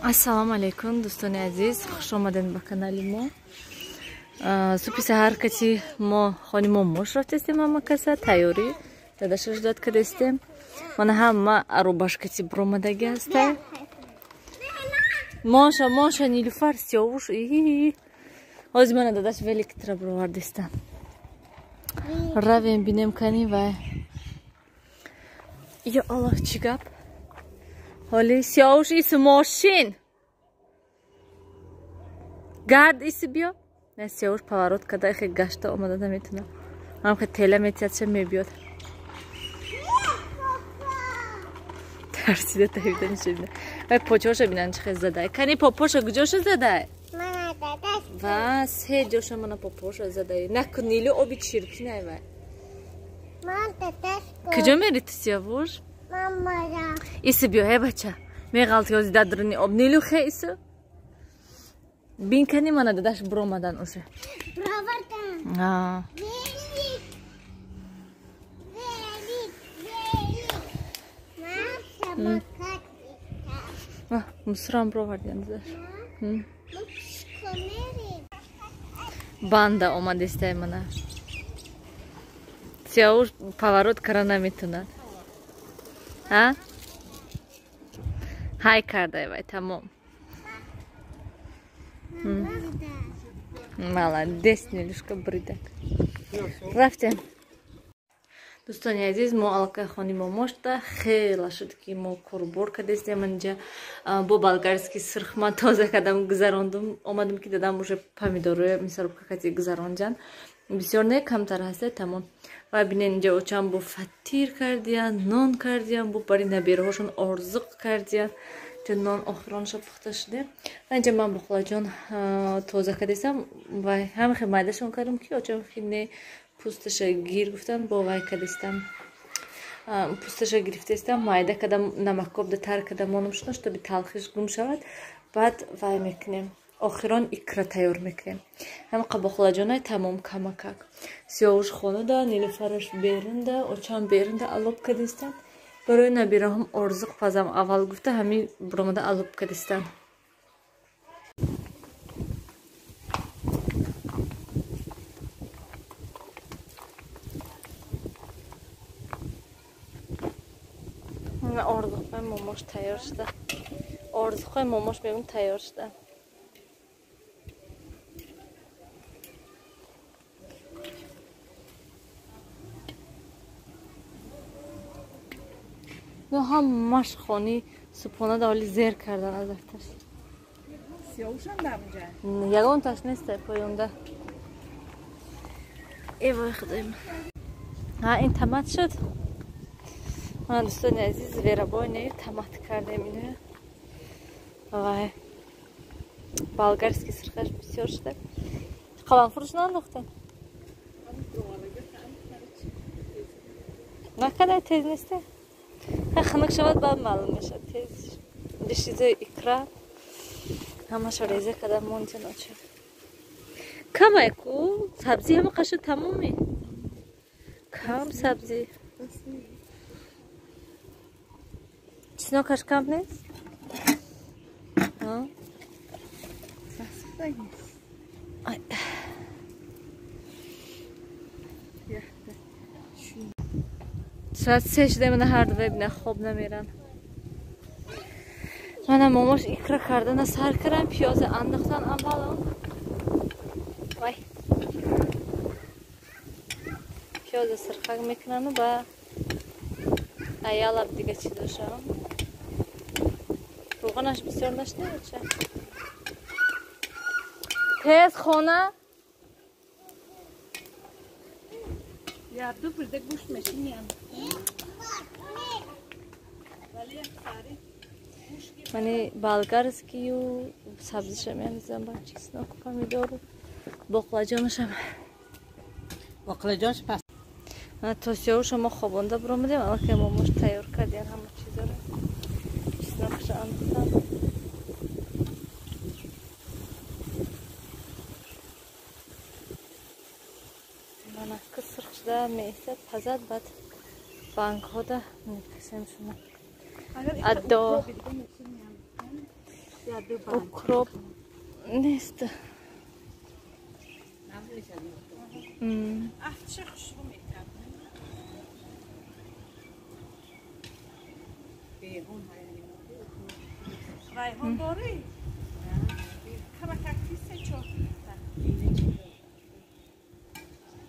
Ассалому алейкум, дӯстони азиз, хуш омадед ба канали мо. Субҳи саҳар кати мо хони мо мош рафтестем, ҳама каса тайёрӣ дадашаш дод кардестем. Мана ҳама арубаш кати буромадаги ҳаста. Моша Нилуфар сиёвуш ҳозир мана дадаш великитра буровардестам. Равем бинем кани вай. Я Аллах, чӣ гап? Ҳоли сиёвуш ис мошин. Гард ис биё. Не сиёвуш поворот када хе гашта омада наметуна. Ҳам хе тела метиятша мебиёд. Тарсида тавида нишебина. Вай почоша бинан чӣ хез задай. Кани попоша куҷоша задай? Мана дадаш. Ва се ҷоша мана попоша задай. Накун Нилу оби чирпинай вай. Ман дадаш. Куҷо мери ту сиёвуш? Мамара. Ис биё ҳе бача. Меғалти ҳози дадрини об. Нилу хе ису? Бин кани мана дадаш буромадан уша. Бравардан. Велик. Мусрам буровардиям дадаш. Банда омадестай мана. Сиёвуш поворот кара наметунад. Ҳай кардай вай тамом. Молодец, Нилушка бридак. Рафтем. Дӯстони азиз, мо аллакай хони мо мошта хела шуд ки мо корубор кардестем. Инҷа бо болгарский сирхма тоза кардам гузарондум. Омадам ки дадам уже помидору мисорубка кати гузаронҷан. Бисёр не камтар ҳасте тамом. Ва бинен инҷа очам бо фатир кардиян, нон кардиян, бо бари набираҳошон орзуқ кардиян. Нон охиронаша пухта шуде. Ва инҷа ман бо хулоҷон тоза кардестам. Ва ҳамахе майдашон кардам ки очам хине пусташа гир гуфтан бо вай кардестам. Пусташа гирифтестам, майда кардам, намакобда тар кардам монам шуда, чтобы талхиш гум шавад. Баъд вай мекунем. Охирон икра тайёр мекунем. Ҳамақа бо хулоҷонай тамом камакак. Сиёвуш хонада, Нилуфараш беринда, очам беринда алоб кардестам. Барои набираҳом орзуқ пазам аввал гуфта ҳамин буромада алоб кардестам. Орзуқҳои момош тайёр шуда. Орзуқҳои момош мебин тайёр шуда. Ну ҳамаш хони субҳона даволи зер кардан аз афташ. Сиёвушам дамҷа. Ягонташ нестай поёнда. Эвой худоим. Ин томат шуд. Ман дӯстони азиз верабой не томат кардем ино. Вай. Болгарский сирхаш бисёр шуда. Қаламфурш нандохтем. Накадай тез нестай. Ханак шавад баъд маълум мешавад тез. Чизои икра ҳамаша реза кардам монҷа ноча. Камай ку сабзи ҳама қашуд тамоми. Кам сабзи. Чеснокаш кам нест? Ай. Соат 3 шуда мана ҳар ду бибина хоб намеран. Мана момош икра кардана сар кардам, пиёза андохтан аввало. Вай. Пиёза сирхак мекунану ба аялаб дига чӣ дошам. Руғанаш бисёр нашнавича. Тез хона. Ярду birde гӯшт мешиням. Мани болгарскию сабзиша мемезам ба чеснок, помидору, боқлаҷонашам. Боқлаҷонаш пас. То сиёвуша мо хобонда буромадем, аллакай момош тайёр кардиян ҳама чизоро. Чеснокаша андохтам. Мана кисрх шуда меисад пазад баъд банкҳода мекасем шуна. Аддо укроп نیست. چه خوشبو میکنه ریحان داری؟ کمک اکتیسه چو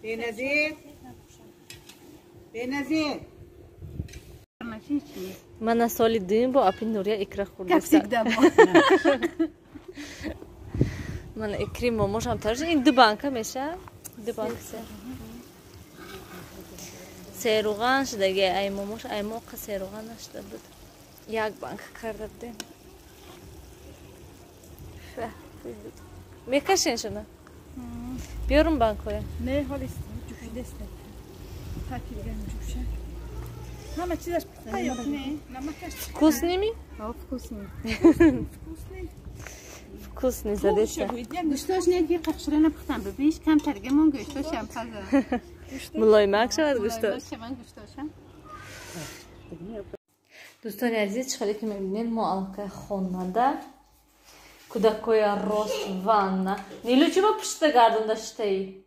بنظیر بنظیر من از سال دوم با اپین نوریا اکرا خورده من اکری ماموش هم ترش این دو بانکه میشه دو بانک سیروغان شده ای ماموش ای موقع سیروغان نشده بود یک بانک کرده بودیم میکشین شده بیارم بانک های نه حالی جوشی دسته تاکی بگم جوشه همه چیزش پیاک نه نمکش вкус ними вкусный вкусный задеса گوشتاش نگی قشره نپختم ببینیش کم ترگمون گوشتاش هم پزه ملایمک شود گوشتاش گوشتاشم دوستان عزیز چخالی که میبینید ما алка خونده کودکای راست واننا نیلو چی با پشت گردون داشته ای؟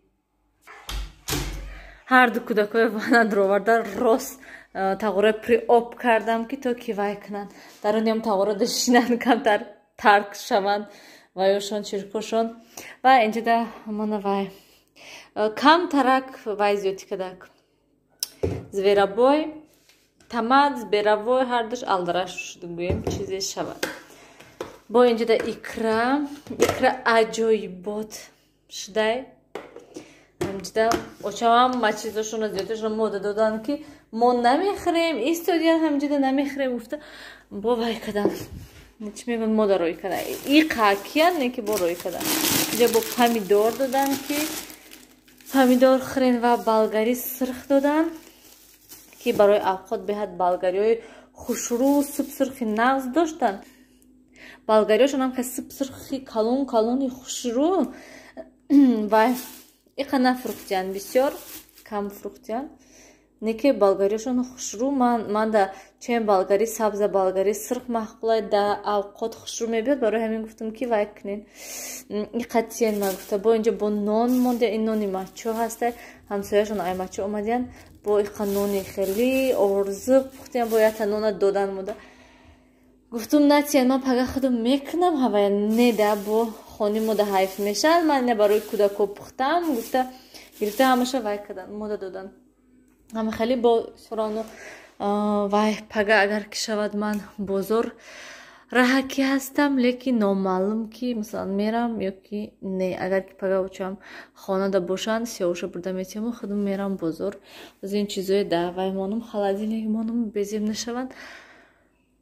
هر دو کودکای واننا دروارده راست تغییر پری آب کردم که تو کیوای کنن در اونیم تغییر داشتینن کمتر ترک شوند وایشون چیرکوشون و اینجا ده من وای کم ترک وای زیادی کدک زویرابوی تمام زویرابوی هر دوش آلدرش شده بویم چیزی شود با اینجا ده ایکرا عجایی بود شده اینجا ده اوچام ما چیزشون زیادشون موده دادن که ما نمیخریم استودیان همینجا ده نمیخریم گفته با وای کدم چی میگن ما روی کدم این قاکیان نه که با روی کدم اینجا با پامیدور دادن که پامیدور خرین و بالگاری سرخ دادن که برای اوقات بهت بالگاری های خوشرو سب سرخی نغز داشتن بالگاری هاشون هم که سب سرخی کلون خوشرو و ایقا نفروختیان بسیار کم فروختیان نیکی بالگاریشون خوشرو من دا چند بالگاری سبز بالگاری سرخ محقوله دا اوقات خوشرو میبید برای همین گفتم که وای کنین این قطعین ما گفته با اینجا با نان مونده این نانی مچو هسته همسایشون آی مچو اومدین با این نانی خیلی ارزق پختین با یه نان دادن موده گفتم نتین من پگه خودم میکنم هوای نده با خانی موده حیف میشن من نه برای کودکو پختم گفته همشه وای کردن موده دادن همه خیلی با سرانو وای پگه اگر که شود من بزرگ راحکی هستم لیکن نامعلوم که مثلا میرم یا که نه اگر که پگه بچم خانه دا باشن سیاوش برده میتیم خودم میرم بزرگ از این چیزای دا وای مانم خلادیلی مانم بزیم نشوند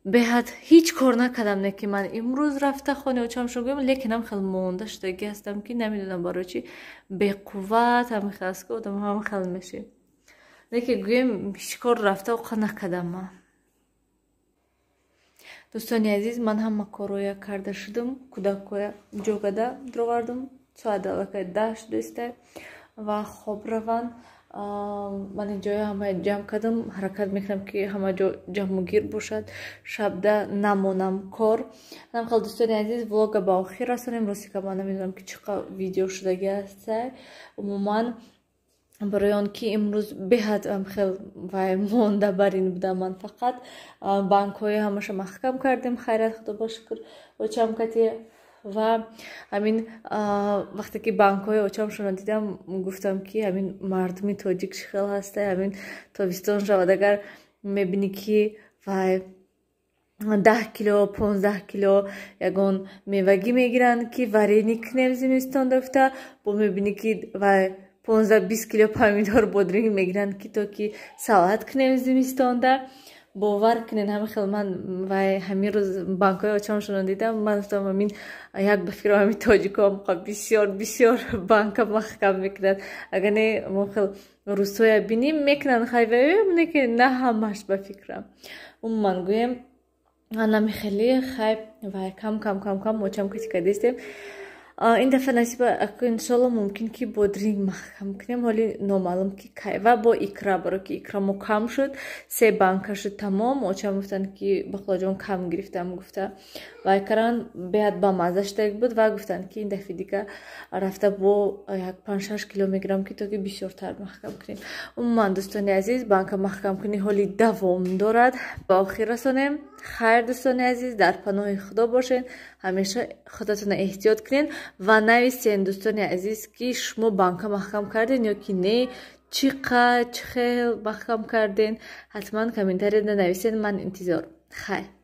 بهت هیچ کار نکردم نه که من امروز رفته خانه اوچم شو گویم لیکن هم خیلی مونده شدگی هستم که نمیدونم برای چی به قوت هم خواست که هم خیلی میشه لیکن گویم هیچ کار رفته و قد نکردم من دوستانی عزیز من هم کارویا کرده شدم کودکویا جوگده دروردم ساعت الکه داشت دوسته و خوب روان من اینجای همه جمع کردم حرکت میکنم که همه جا جمع گیر باشد شب ده نمونم کار هم خیلی دوستانی عزیز ولاگ با آخر رسانیم راستی که من نمیدونم که چقدر ویدیو شدگی هسته عموما برای آن که امروز بهت هم خیلی وای مونده برین بودم من فقط بانک های همش محکم کردیم خیرت خدا باشکر اوچم کتی و همین وقتی که بانک های اوچم شون دیدم گفتم که همین مردمی تاجیک خیلی هسته همین تابستان شود اگر میبینی که وای 10 کیلو 15 کیلو یگان میوگی میگیرن که ورینی کنیم زمستان دفته با میبینی که وای 15-20 کیلو پامیدور بودرینگ میگیرن که تو که ساعت کنیم زمستان ده باور کنین همه خیلی من و همین روز بانکای آچام شدن دیدم من گفتم همین یک بفکرم همین تاجیکا هم بسیار بانک محکم میکنن اگر نه ما خیلی روستوی بینیم میکنن خیلی و که نه همش بفکرم اون من گویم نمی خیلی خیلی و کم آچام کسی که دیستیم این دفعه نصیب اکو انشالله ممکن که بادرینگ محکم کنیم ولی نامعلوم که کی و با ایکرا برو که ایکرا مو کم شد 3 بانکا شد تمام اوچم گفتن که بخلا جان کم گرفتم گفته و ایکران بیاد با مزش تک بود و گفتن که این دفعه دیگه رفته با 5-6 کیلومتر که تو که بسیارتر محکم کنیم من دوستان عزیز بانکا محکم کنی حالی دوام دارد با آخر رسانیم خیر دوستان عزیز در پناه خدا باشین همیشه خودتون احتیاط کنین و نویسین دوستان عزیز که شما بانکا محکم کردین یا که نه چقدر محکم کردین حتما کامنتری نویسین من انتظار خیر